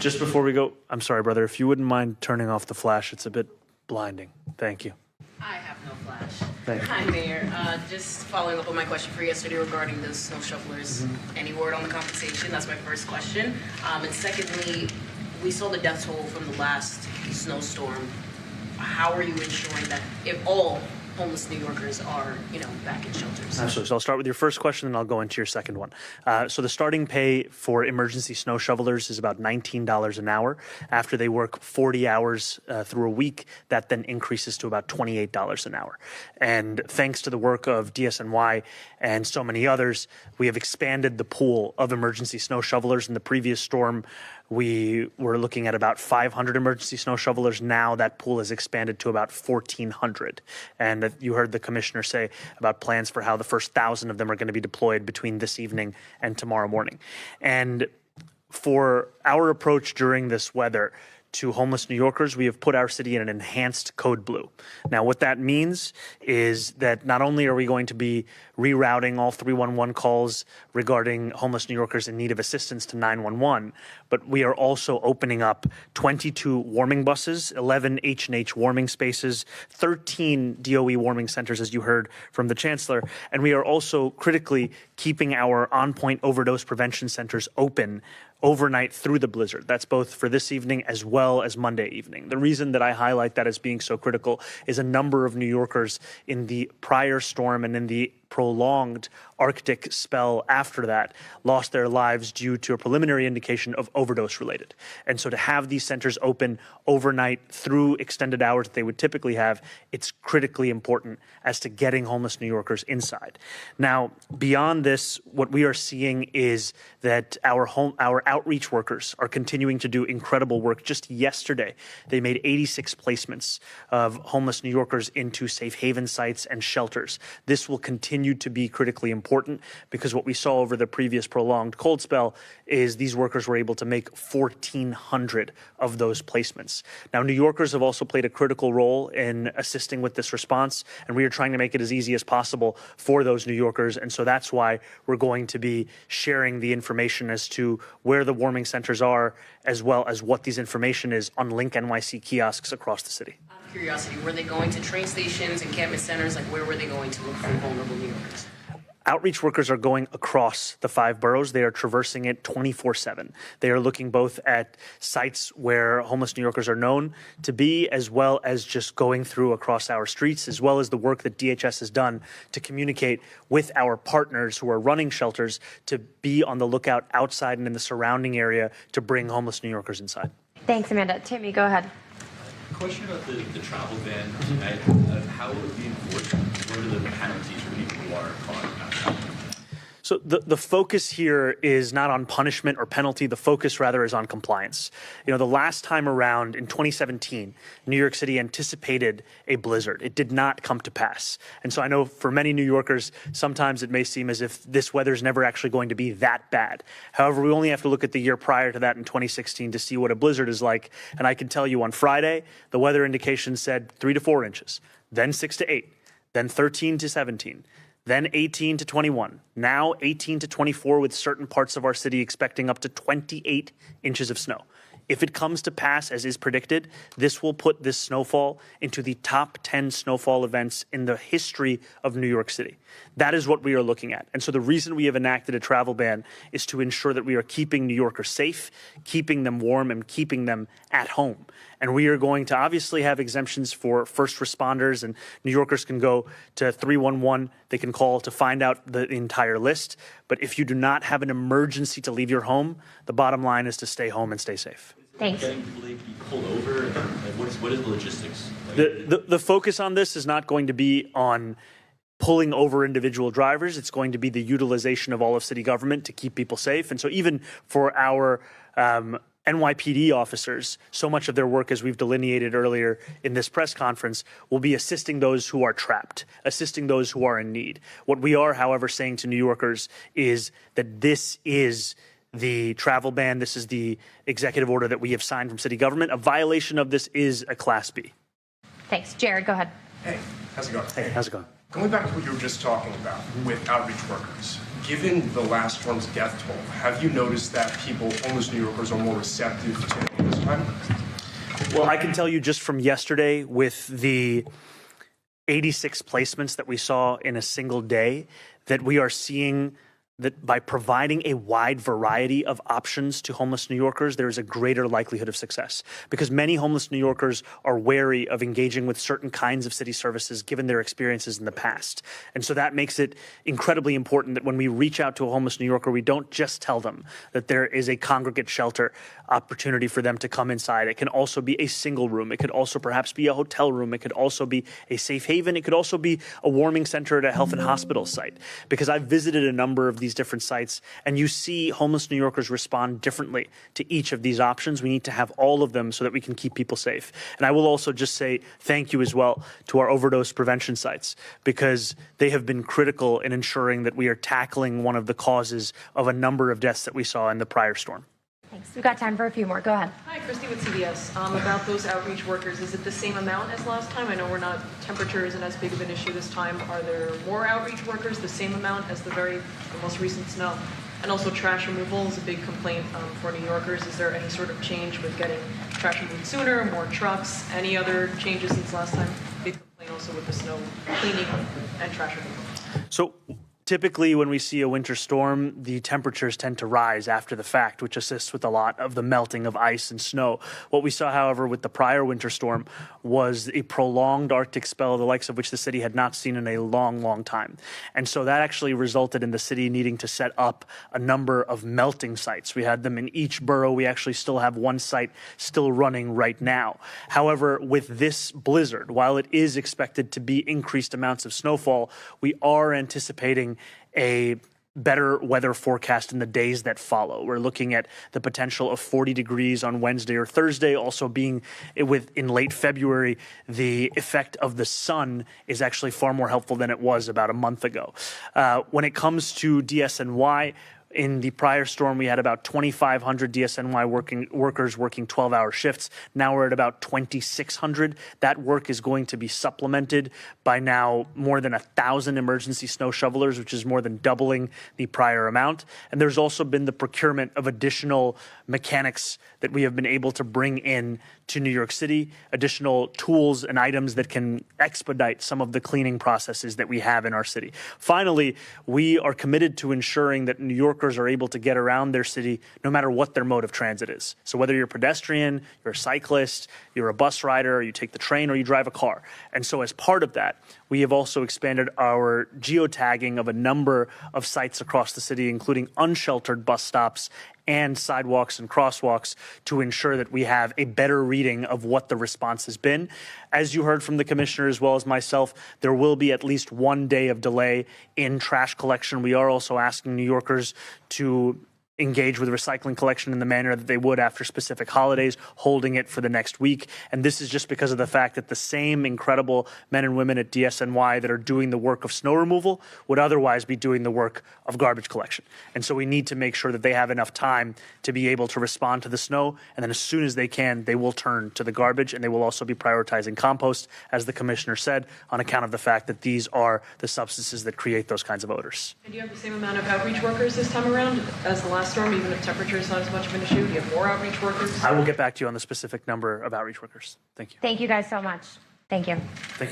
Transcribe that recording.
Just before we go, I'm sorry, brother, if you wouldn't mind turning off the flash, it's a bit blinding. Thank you. I have no flash. Thank you. Hi, Mayor. Just following up on my question for yesterday regarding the snow shovelers. Any word on the compensation? That's my first question. And secondly, we saw the death toll from the last snowstorm. How are you ensuring that if all homeless New Yorkers are, back in shelters? Absolutely. So I'll start with your first question, and I'll go into your second one. So the starting pay for emergency snow shovelers is about $19 an hour. After they work 40 hours through a week, that then increases to about $28 an hour. And thanks to the work of DSNY and so many others, we have expanded the pool of emergency snow shovelers. In the previous storm, we were looking at about 500 emergency snow shovelers. Now that pool has expanded to about 1,400. And you heard the commissioner say about plans for how the first 1,000 of them are going to be deployed between this evening and tomorrow morning. And for our approach during this weather to homeless New Yorkers, we have put our city in an enhanced code blue. Now, what that means is that not only are we going to be rerouting all 311 calls regarding homeless New Yorkers in need of assistance to 911, but we are also opening up 22 warming buses, 11 H&H warming spaces, 13 DOE warming centers, as you heard from the chancellor, and we are also critically keeping our on-point overdose prevention centers open overnight through the blizzard. That's both for this evening as well as Monday evening. The reason that I highlight that as being so critical is a number of New Yorkers in the prior storm and in the prolonged Arctic spell after that lost their lives due to a preliminary indication of overdose related. And so to have these centers open overnight through extended hours that they would typically have, it's critically important as to getting homeless New Yorkers inside. Now, beyond this, what we are seeing is that our outreach workers are continuing to do incredible work. Just yesterday, they made 86 placements of homeless New Yorkers into safe haven sites and shelters. This will continue to be critically important because what we saw over the previous prolonged cold spell is these workers were able to make 1,400 of those placements. Now, New Yorkers have also played a critical role in assisting with this response, and we are trying to make it as easy as possible for those New Yorkers. And so that's why we're going to be sharing the information as to where the warming centers are, as well as what these information is on Link NYC kiosks across the city. Out of curiosity, were they going to train stations, encampment centers? Like, where were they going to look for vulnerable New Yorkers? Outreach workers are going across the 5 boroughs. They are traversing it 24/7. They are looking both at sites where homeless New Yorkers are known to be, as well as just going through across our streets, as well as the work that DHS has done to communicate with our partners who are running shelters to be on the lookout outside and in the surrounding area to bring homeless New Yorkers inside. Thanks, Amanda. Timmy, go ahead. Question about the travel ban tonight. How will it be enforced? What are the penalties for people who are caught outside? So the focus here is not on punishment or penalty. The focus rather is on compliance. The last time around in 2017, New York City anticipated a blizzard. It did not come to pass. And so I know for many New Yorkers, sometimes it may seem as if this weather is never actually going to be that bad. However, we only have to look at the year prior to that in 2016 to see what a blizzard is like. And I can tell you on Friday, the weather indication said 3 to 4 inches, then 6 to 8, then 13 to 17. Then 18 to 21, now 18 to 24 with certain parts of our city expecting up to 28 inches of snow. If it comes to pass as is predicted, this will put this snowfall into the top 10 snowfall events in the history of New York City. That is what we are looking at. And so the reason we have enacted a travel ban is to ensure that we are keeping New Yorkers safe, keeping them warm, and keeping them at home. And we are going to obviously have exemptions for first responders, and New Yorkers can go to 311. They can call to find out the entire list. But if you do not have an emergency to leave your home, the bottom line is to stay home and stay safe. Thanks. Getting people to be pulled over, and what is the logistics? The focus on this is not going to be on pulling over individual drivers. It's going to be the utilization of all of city government to keep people safe. And so even for our NYPD officers, so much of their work, as we've delineated earlier in this press conference, will be assisting those who are trapped, assisting those who are in need. What we are, however, saying to New Yorkers is that this is the travel ban. This is the executive order that we have signed from city government. A violation of this is a Class B. Thanks. Jared, go ahead. Hey, how's it going? Hey, how's it going? Going back to what you were just talking about with outreach workers, Given the last storm's death toll, have you noticed that homeless New Yorkers, are more receptive to it this time? Well, I can tell you just from yesterday with the 86 placements that we saw in a single day that we are seeing that by providing a wide variety of options to homeless New Yorkers, there is a greater likelihood of success because many homeless New Yorkers are wary of engaging with certain kinds of city services given their experiences in the past. And so that makes it incredibly important that when we reach out to a homeless New Yorker, we don't just tell them that there is a congregate shelter opportunity for them to come inside. It can also be a single room. It could also perhaps be a hotel room. It could also be a safe haven. It could also be a warming center at a health and hospital site. Because I've visited a number of these different sites and you see homeless New Yorkers respond differently to each of these options. We need to have all of them so that we can keep people safe. And I will also just say thank you as well to our overdose prevention sites because they have been critical in ensuring that we are tackling one of the causes of a number of deaths that we saw in the prior storm. Thanks. We've got time for a few more. Go ahead. Hi, Christy with CBS. About those outreach workers, is it the same amount as last time? I know temperature isn't as big of an issue this time. Are there more outreach workers, the same amount as the most recent snow? And also trash removal is a big complaint for New Yorkers. Is there any sort of change with getting trash removed sooner, more trucks, any other changes since last time? Big complaint also with the snow cleaning and trash removal. So typically when we see a winter storm, the temperatures tend to rise after the fact, which assists with a lot of the melting of ice and snow. What we saw, however, with the prior winter storm was a prolonged Arctic spell, the likes of which the city had not seen in a long, long time. And so that actually resulted in the city needing to set up a number of melting sites. We had them in each borough. We actually still have one site still running right now. However, with this blizzard, while it is expected to be increased amounts of snowfall, we are anticipating a better weather forecast in the days that follow. We're looking at the potential of 40 degrees on Wednesday or Thursday. Also being in late February, the effect of the sun is actually far more helpful than it was about a month ago. When it comes to DSNY, in the prior storm, we had about 2,500 DSNY workers working 12-hour shifts. Now we're at about 2,600. That work is going to be supplemented by now more than 1,000 emergency snow shovelers, which is more than doubling the prior amount. And there's also been the procurement of additional mechanics that we have been able to bring in to New York City, additional tools and items that can expedite some of the cleaning processes that we have in our city. Finally, we are committed to ensuring that New Yorkers are able to get around their city no matter what their mode of transit is. So whether you're a pedestrian, you're a cyclist, you're a bus rider, or you take the train, or you drive a car. And so as part of that, we have also expanded our geotagging of a number of sites across the city, including unsheltered bus stops and sidewalks and crosswalks to ensure that we have a better reading of what the response has been. As you heard from the commissioner as well as myself, there will be at least 1 day of delay in trash collection. We are also asking New Yorkers to engage with recycling collection in the manner that they would after specific holidays, holding it for the next week. And this is just because of the fact that the same incredible men and women at DSNY that are doing the work of snow removal would otherwise be doing the work of garbage collection. And so we need to make sure that they have enough time to be able to respond to the snow. And then as soon as they can, they will turn to the garbage, and they will also be prioritizing compost, as the commissioner said, on account of the fact that these are the substances that create those kinds of odors. And do you have the same amount of outreach workers this time around as the last storm, even if temperature is not as much of an issue? Do you have more outreach workers? I will get back to you on the specific number of outreach workers. Thank you. Thank you guys so much. Thank you. Thank you.